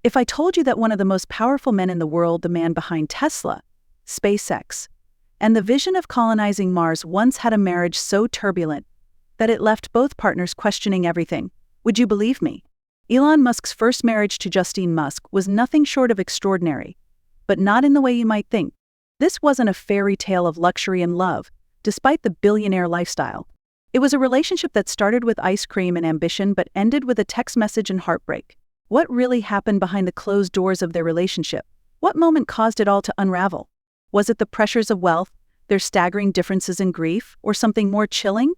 If I told you that one of the most powerful men in the world, the man behind Tesla, SpaceX, and the vision of colonizing Mars once had a marriage so turbulent that it left both partners questioning everything, would you believe me? Elon Musk's first marriage to Justine Musk was nothing short of extraordinary, but not in the way you might think. This wasn't a fairy tale of luxury and love, despite the billionaire lifestyle. It was a relationship that started with ice cream and ambition but ended with a text message and heartbreak. What really happened behind the closed doors of their relationship? What moment caused it all to unravel? Was it the pressures of wealth, their staggering differences in grief, or something more chilling?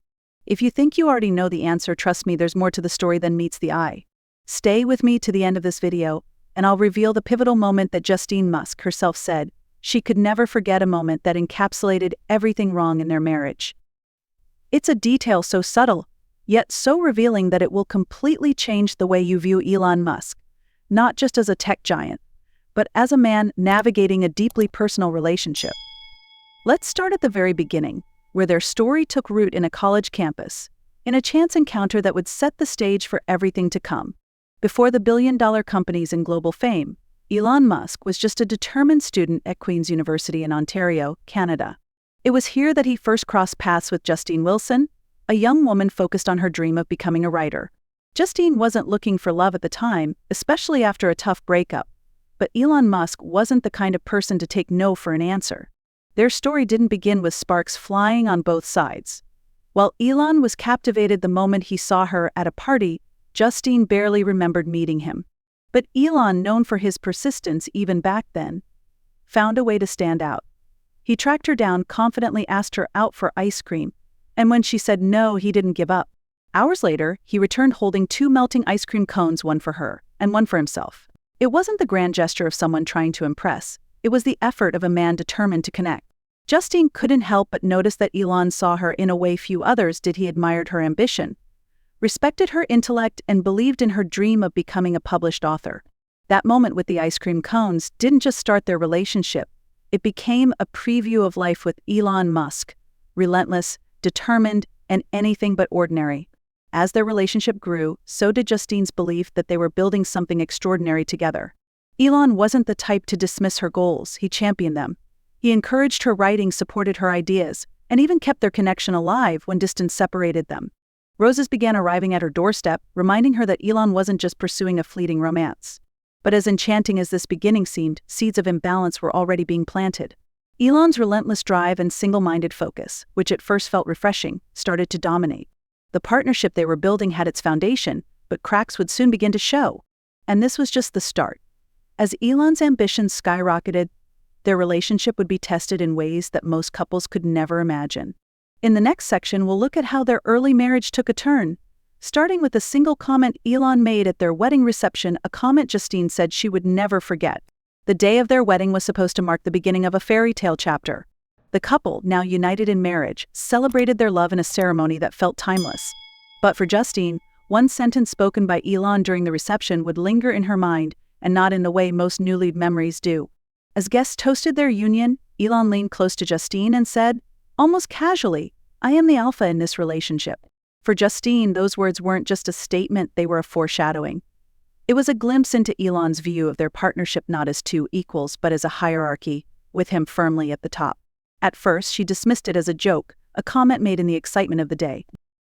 If you think you already know the answer, trust me, there's more to the story than meets the eye. Stay with me to the end of this video, and I'll reveal the pivotal moment that Justine Musk herself said she could never forget, a moment that encapsulated everything wrong in their marriage. It's a detail so subtle, yet so revealing that it will completely change the way you view Elon Musk, not just as a tech giant, but as a man navigating a deeply personal relationship. Let's start at the very beginning, where their story took root in a college campus, in a chance encounter that would set the stage for everything to come. Before the billion-dollar companies and global fame, Elon Musk was just a determined student at Queen's University in Ontario, Canada. It was here that he first crossed paths with Justine Wilson, a young woman focused on her dream of becoming a writer. Justine wasn't looking for love at the time, especially after a tough breakup, but Elon Musk wasn't the kind of person to take no for an answer. Their story didn't begin with sparks flying on both sides. While Elon was captivated the moment he saw her at a party, Justine barely remembered meeting him. But Elon, known for his persistence even back then, found a way to stand out. He tracked her down, confidently asked her out for ice cream, and when she said no, he didn't give up. Hours later, he returned holding 2 melting ice cream cones, one for her and one for himself. It wasn't the grand gesture of someone trying to impress, it was the effort of a man determined to connect. Justine couldn't help but notice that Elon saw her in a way few others did. He admired her ambition, respected her intellect, and believed in her dream of becoming a published author. That moment with the ice cream cones didn't just start their relationship, it became a preview of life with Elon Musk, relentless, determined, and anything but ordinary. As their relationship grew, so did Justine's belief that they were building something extraordinary together. Elon wasn't the type to dismiss her goals, he championed them. He encouraged her writing, supported her ideas, and even kept their connection alive when distance separated them. Roses began arriving at her doorstep, reminding her that Elon wasn't just pursuing a fleeting romance. But as enchanting as this beginning seemed, seeds of imbalance were already being planted. Elon's relentless drive and single-minded focus, which at first felt refreshing, started to dominate. The partnership they were building had its foundation, but cracks would soon begin to show. And this was just the start. As Elon's ambitions skyrocketed, their relationship would be tested in ways that most couples could never imagine. In the next section, we'll look at how their early marriage took a turn, starting with a single comment Elon made at their wedding reception, a comment Justine said she would never forget. The day of their wedding was supposed to mark the beginning of a fairy tale chapter. The couple, now united in marriage, celebrated their love in a ceremony that felt timeless. But for Justine, one sentence spoken by Elon during the reception would linger in her mind, and not in the way most newly memories do. As guests toasted their union, Elon leaned close to Justine and said, almost casually, "I am the alpha in this relationship." For Justine, those words weren't just a statement, they were a foreshadowing. It was a glimpse into Elon's view of their partnership, not as two equals, but as a hierarchy, with him firmly at the top. At first, she dismissed it as a joke, a comment made in the excitement of the day.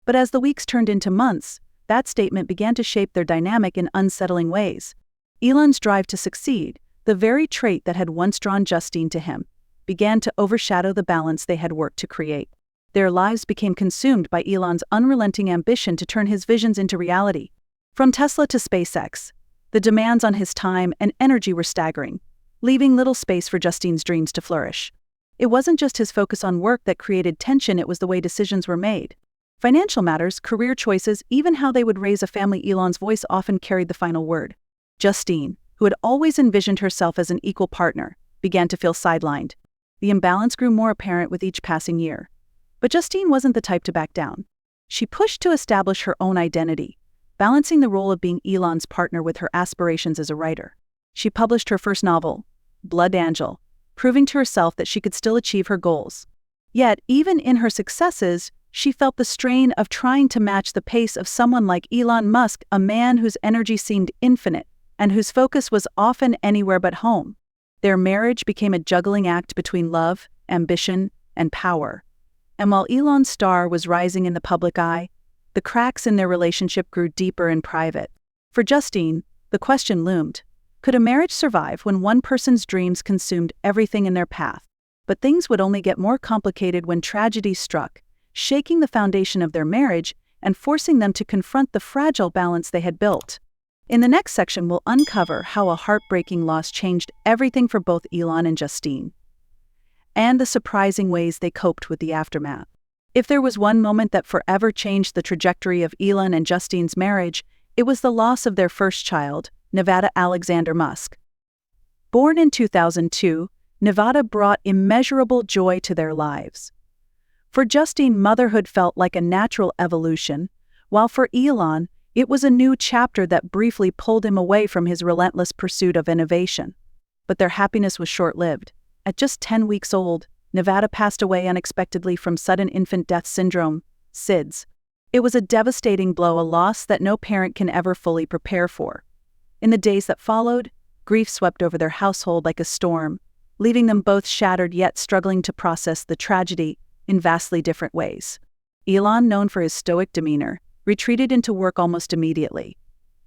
But as the weeks turned into months, that statement began to shape their dynamic in unsettling ways. Elon's drive to succeed, the very trait that had once drawn Justine to him, began to overshadow the balance they had worked to create. Their lives became consumed by Elon's unrelenting ambition to turn his visions into reality. From Tesla to SpaceX, the demands on his time and energy were staggering, leaving little space for Justine's dreams to flourish. It wasn't just his focus on work that created tension, it was the way decisions were made. Financial matters, career choices, even how they would raise a family, Elon's voice often carried the final word. Justine, who had always envisioned herself as an equal partner, began to feel sidelined. The imbalance grew more apparent with each passing year. But Justine wasn't the type to back down. She pushed to establish her own identity, balancing the role of being Elon's partner with her aspirations as a writer. She published her first novel, Blood Angel, proving to herself that she could still achieve her goals. Yet, even in her successes, she felt the strain of trying to match the pace of someone like Elon Musk, a man whose energy seemed infinite and whose focus was often anywhere but home. Their marriage became a juggling act between love, ambition, and power. And while Elon's star was rising in the public eye, the cracks in their relationship grew deeper in private. For Justine, the question loomed: could a marriage survive when one person's dreams consumed everything in their path? But things would only get more complicated when tragedy struck, shaking the foundation of their marriage and forcing them to confront the fragile balance they had built. In the next section, we'll uncover how a heartbreaking loss changed everything for both Elon and Justine, and the surprising ways they coped with the aftermath. If there was one moment that forever changed the trajectory of Elon and Justine's marriage, it was the loss of their first child, Nevada Alexander Musk. Born in 2002, Nevada brought immeasurable joy to their lives. For Justine, motherhood felt like a natural evolution, while for Elon, it was a new chapter that briefly pulled him away from his relentless pursuit of innovation. But their happiness was short-lived. At just 10 weeks old, Nevada passed away unexpectedly from sudden infant death syndrome, SIDS. It was a devastating blow, a loss that no parent can ever fully prepare for. In the days that followed, grief swept over their household like a storm, leaving them both shattered yet struggling to process the tragedy in vastly different ways. Elon, known for his stoic demeanor, retreated into work almost immediately.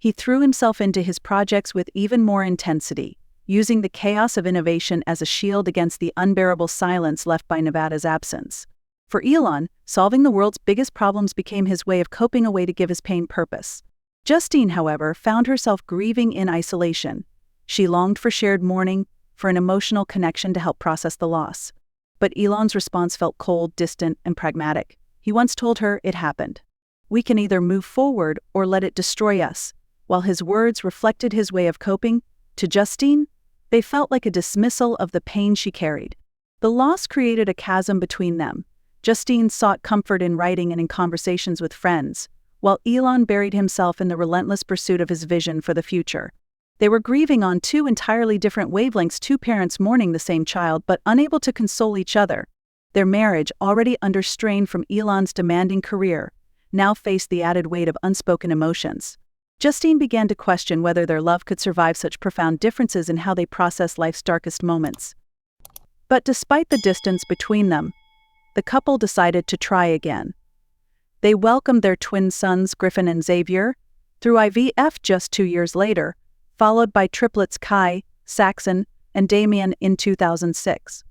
He threw himself into his projects with even more intensity, using the chaos of innovation as a shield against the unbearable silence left by Nevada's absence. For Elon, solving the world's biggest problems became his way of coping, a way to give his pain purpose. Justine, however, found herself grieving in isolation. She longed for shared mourning, for an emotional connection to help process the loss. But Elon's response felt cold, distant, and pragmatic. He once told her, "It happened. We can either move forward or let it destroy us." While his words reflected his way of coping, to Justine, they felt like a dismissal of the pain she carried. The loss created a chasm between them. Justine sought comfort in writing and in conversations with friends, while Elon buried himself in the relentless pursuit of his vision for the future. They were grieving on two entirely different wavelengths, two parents mourning the same child but unable to console each other. Their marriage, already under strain from Elon's demanding career, now faced the added weight of unspoken emotions. Justine began to question whether their love could survive such profound differences in how they process life's darkest moments. But despite the distance between them, the couple decided to try again. They welcomed their twin sons, Griffin and Xavier, through IVF just 2 years later, followed by triplets Kai, Saxon, and Damien in 2006.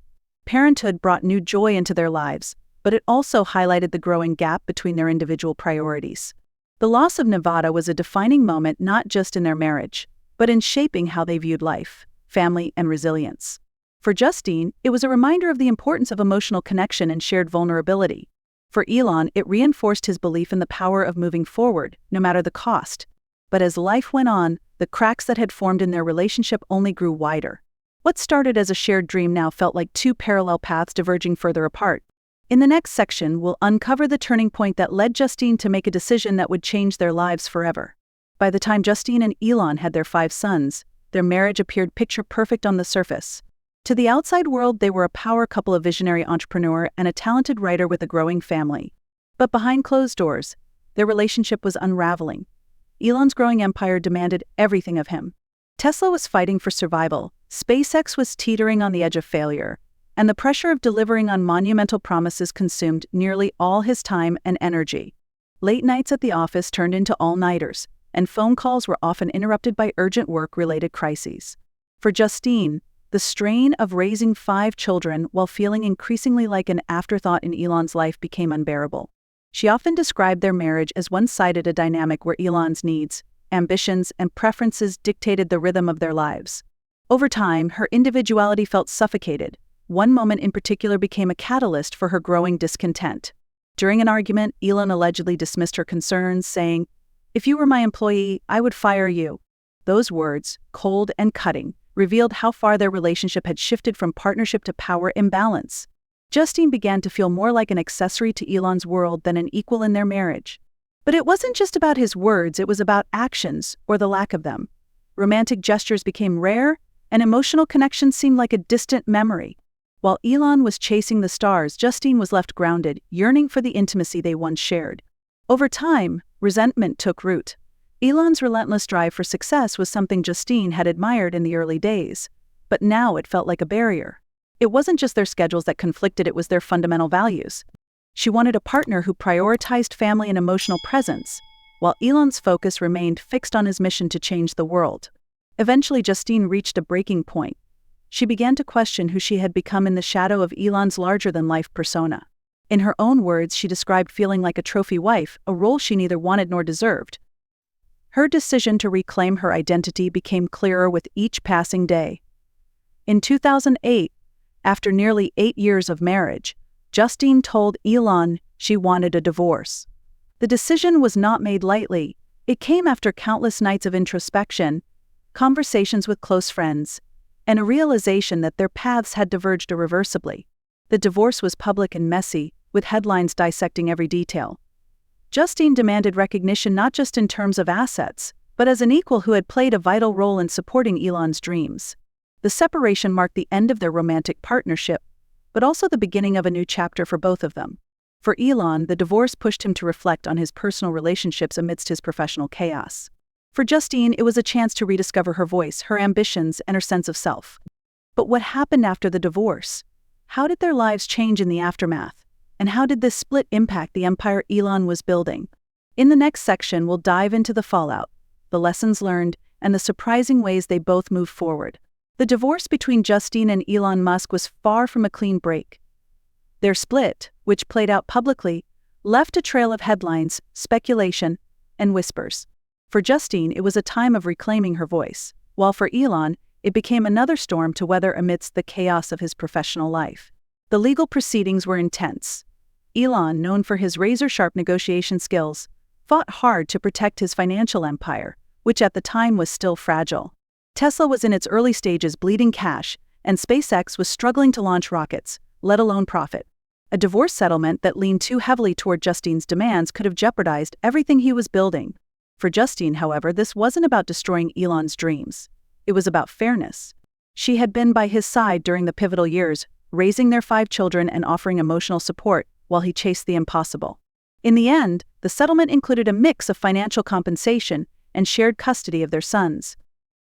Parenthood brought new joy into their lives, but it also highlighted the growing gap between their individual priorities. The loss of Nevada was a defining moment not just in their marriage, but in shaping how they viewed life, family, and resilience. For Justine, it was a reminder of the importance of emotional connection and shared vulnerability. For Elon, it reinforced his belief in the power of moving forward, no matter the cost. But as life went on, the cracks that had formed in their relationship only grew wider. What started as a shared dream now felt like two parallel paths diverging further apart. In the next section, we'll uncover the turning point that led Justine to make a decision that would change their lives forever. By the time Justine and Elon had their 5 sons, their marriage appeared picture-perfect on the surface. To the outside world, they were a power couple, a visionary entrepreneur, and a talented writer with a growing family. But behind closed doors, their relationship was unraveling. Elon's growing empire demanded everything of him. Tesla was fighting for survival, SpaceX was teetering on the edge of failure, and the pressure of delivering on monumental promises consumed nearly all his time and energy. Late nights at the office turned into all-nighters, and phone calls were often interrupted by urgent work-related crises. For Justine, the strain of raising 5 children while feeling increasingly like an afterthought in Elon's life became unbearable. She often described their marriage as one-sided, a dynamic where Elon's needs, ambitions, and preferences dictated the rhythm of their lives. Over time, her individuality felt suffocated. One moment in particular became a catalyst for her growing discontent. During an argument, Elon allegedly dismissed her concerns, saying, "If you were my employee, I would fire you." Those words, cold and cutting, revealed how far their relationship had shifted from partnership to power imbalance. Justine began to feel more like an accessory to Elon's world than an equal in their marriage. But it wasn't just about his words, it was about actions, or the lack of them. Romantic gestures became rare, and emotional connection seemed like a distant memory. While Elon was chasing the stars, Justine was left grounded, yearning for the intimacy they once shared. Over time, resentment took root. Elon's relentless drive for success was something Justine had admired in the early days, but now it felt like a barrier. It wasn't just their schedules that conflicted, it was their fundamental values. She wanted a partner who prioritized family and emotional presence, while Elon's focus remained fixed on his mission to change the world. Eventually, Justine reached a breaking point. She began to question who she had become in the shadow of Elon's larger-than-life persona. In her own words, she described feeling like a trophy wife, a role she neither wanted nor deserved. Her decision to reclaim her identity became clearer with each passing day. In 2008, after nearly 8 years of marriage, Justine told Elon she wanted a divorce. The decision was not made lightly. It came after countless nights of introspection, conversations with close friends, and a realization that their paths had diverged irreversibly. The divorce was public and messy, with headlines dissecting every detail. Justine demanded recognition not just in terms of assets, but as an equal who had played a vital role in supporting Elon's dreams. The separation marked the end of their romantic partnership, but also the beginning of a new chapter for both of them. For Elon, the divorce pushed him to reflect on his personal relationships amidst his professional chaos. For Justine, it was a chance to rediscover her voice, her ambitions, and her sense of self. But what happened after the divorce? How did their lives change in the aftermath? And how did this split impact the empire Elon was building? In the next section, we'll dive into the fallout, the lessons learned, and the surprising ways they both moved forward. The divorce between Justine and Elon Musk was far from a clean break. Their split, which played out publicly, left a trail of headlines, speculation, and whispers. For Justine, it was a time of reclaiming her voice, while for Elon, it became another storm to weather amidst the chaos of his professional life. The legal proceedings were intense. Elon, known for his razor-sharp negotiation skills, fought hard to protect his financial empire, which at the time was still fragile. Tesla was in its early stages bleeding cash, and SpaceX was struggling to launch rockets, let alone profit. A divorce settlement that leaned too heavily toward Justine's demands could have jeopardized everything he was building. For Justine, however, this wasn't about destroying Elon's dreams. It was about fairness. She had been by his side during the pivotal years, raising their 5 children and offering emotional support while he chased the impossible. In the end, the settlement included a mix of financial compensation and shared custody of their sons.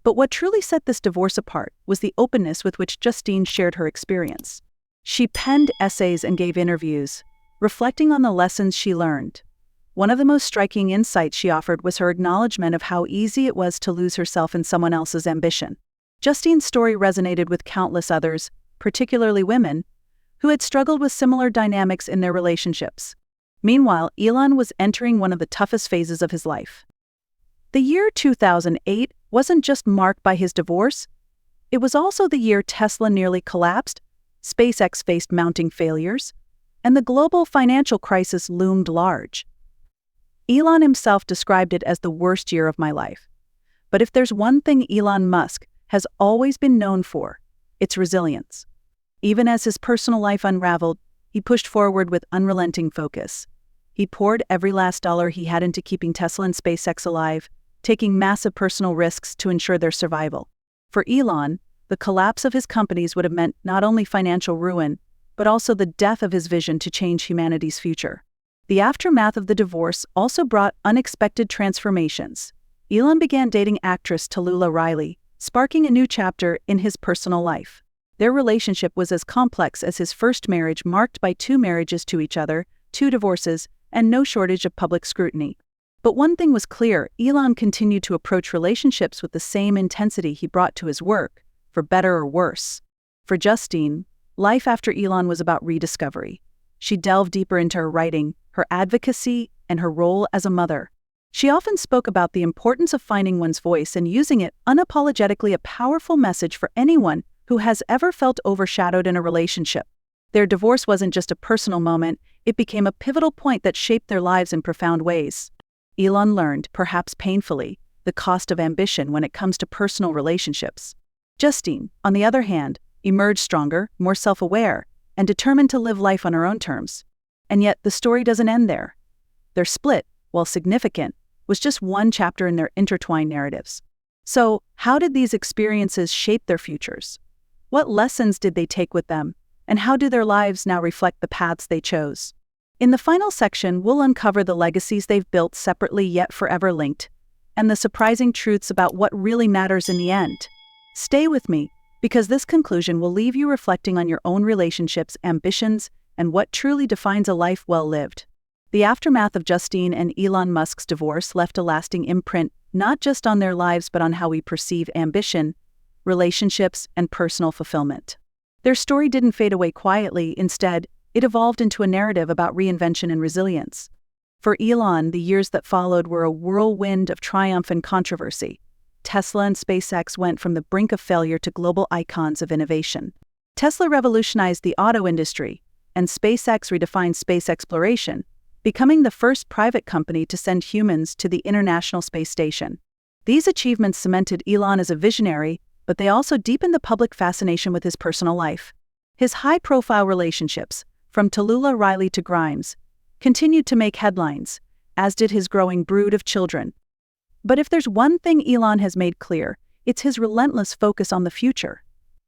But what truly set this divorce apart was the openness with which Justine shared her experience. She penned essays and gave interviews, reflecting on the lessons she learned. One of the most striking insights she offered was her acknowledgement of how easy it was to lose herself in someone else's ambition. Justine's story resonated with countless others, particularly women, who had struggled with similar dynamics in their relationships. Meanwhile, Elon was entering one of the toughest phases of his life. The year 2008 wasn't just marked by his divorce, it was also the year Tesla nearly collapsed, SpaceX faced mounting failures, and the global financial crisis loomed large. Elon himself described it as the worst year of my life. But if there's one thing Elon Musk has always been known for, it's resilience. Even as his personal life unraveled, he pushed forward with unrelenting focus. He poured every last dollar he had into keeping Tesla and SpaceX alive, taking massive personal risks to ensure their survival. For Elon, the collapse of his companies would have meant not only financial ruin, but also the death of his vision to change humanity's future. The aftermath of the divorce also brought unexpected transformations. Elon began dating actress Tallulah Riley, sparking a new chapter in his personal life. Their relationship was as complex as his first marriage, marked by 2 marriages to each other, 2 divorces, and no shortage of public scrutiny. But one thing was clear: Elon continued to approach relationships with the same intensity he brought to his work, for better or worse. For Justine, life after Elon was about rediscovery. She delved deeper into her writing, her advocacy, and her role as a mother. She often spoke about the importance of finding one's voice and using it unapologetically, a powerful message for anyone who has ever felt overshadowed in a relationship. Their divorce wasn't just a personal moment, it became a pivotal point that shaped their lives in profound ways. Elon learned, perhaps painfully, the cost of ambition when it comes to personal relationships. Justine, on the other hand, emerged stronger, more self-aware, and determined to live life on her own terms. And yet, the story doesn't end there. Their split, while significant, was just one chapter in their intertwined narratives. So, how did these experiences shape their futures? What lessons did they take with them? And how do their lives now reflect the paths they chose? In the final section, we'll uncover the legacies they've built separately yet forever linked, and the surprising truths about what really matters in the end. Stay with me, because this conclusion will leave you reflecting on your own relationships, ambitions, and what truly defines a life well lived. The aftermath of Justine and Elon Musk's divorce left a lasting imprint not just on their lives but on how we perceive ambition, relationships, and personal fulfillment. Their story didn't fade away quietly. Instead, it evolved into a narrative about reinvention and resilience. For Elon, the years that followed were a whirlwind of triumph and controversy. Tesla and SpaceX went from the brink of failure to global icons of innovation. Tesla revolutionized the auto industry, and SpaceX redefined space exploration, becoming the first private company to send humans to the International Space Station. These achievements cemented Elon as a visionary, but they also deepened the public fascination with his personal life. His high-profile relationships, from Tallulah Riley to Grimes, continued to make headlines, as did his growing brood of children. But if there's one thing Elon has made clear, it's his relentless focus on the future.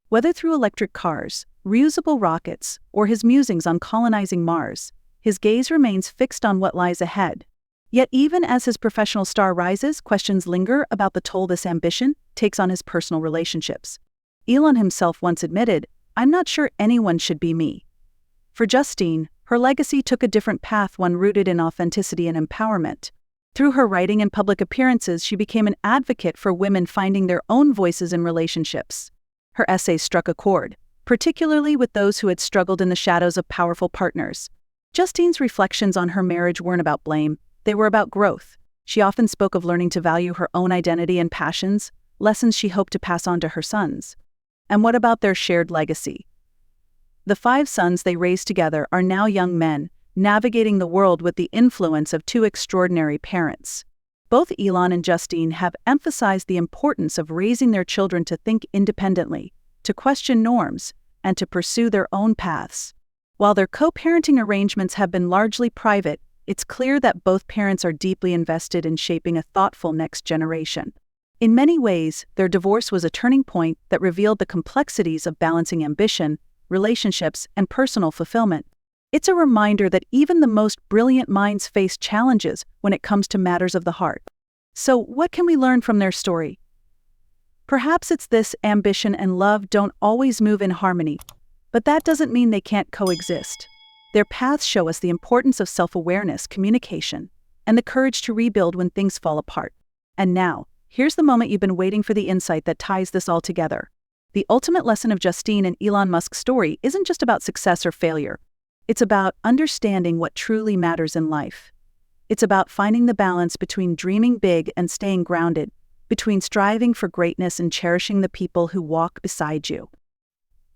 Whether through electric cars, reusable rockets, or his musings on colonizing Mars, his gaze remains fixed on what lies ahead. Yet even as his professional star rises, questions linger about the toll this ambition takes on his personal relationships. Elon himself once admitted, "I'm not sure anyone should be me." For Justine, her legacy took a different path, one rooted in authenticity and empowerment. Through her writing and public appearances, she became an advocate for women finding their own voices in relationships. Her essays struck a chord, particularly with those who had struggled in the shadows of powerful partners. Justine's reflections on her marriage weren't about blame, they were about growth. She often spoke of learning to value her own identity and passions, lessons she hoped to pass on to her sons. And what about their shared legacy? The 5 sons they raised together are now young men, navigating the world with the influence of 2 extraordinary parents. Both Elon and Justine have emphasized the importance of raising their children to think independently, to question norms, and to pursue their own paths. While their co-parenting arrangements have been largely private, it's clear that both parents are deeply invested in shaping a thoughtful next generation. In many ways, their divorce was a turning point that revealed the complexities of balancing ambition, relationships, and personal fulfillment. It's a reminder that even the most brilliant minds face challenges when it comes to matters of the heart. So, what can we learn from their story? Perhaps it's this: ambition and love don't always move in harmony, but that doesn't mean they can't coexist. Their paths show us the importance of self-awareness, communication, and the courage to rebuild when things fall apart. And now, here's the moment you've been waiting for, the insight that ties this all together. The ultimate lesson of Justine and Elon Musk's story isn't just about success or failure. It's about understanding what truly matters in life. It's about finding the balance between dreaming big and staying grounded, between striving for greatness and cherishing the people who walk beside you.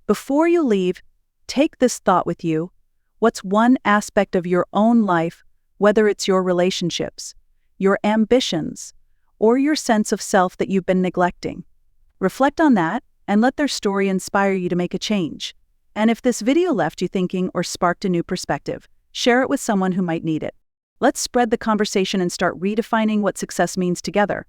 Before you leave, take this thought with you. What's one aspect of your own life, whether it's your relationships, your ambitions, or your sense of self, that you've been neglecting? Reflect on that and let their story inspire you to make a change. And if this video left you thinking or sparked a new perspective, share it with someone who might need it. Let's spread the conversation and start redefining what success means together.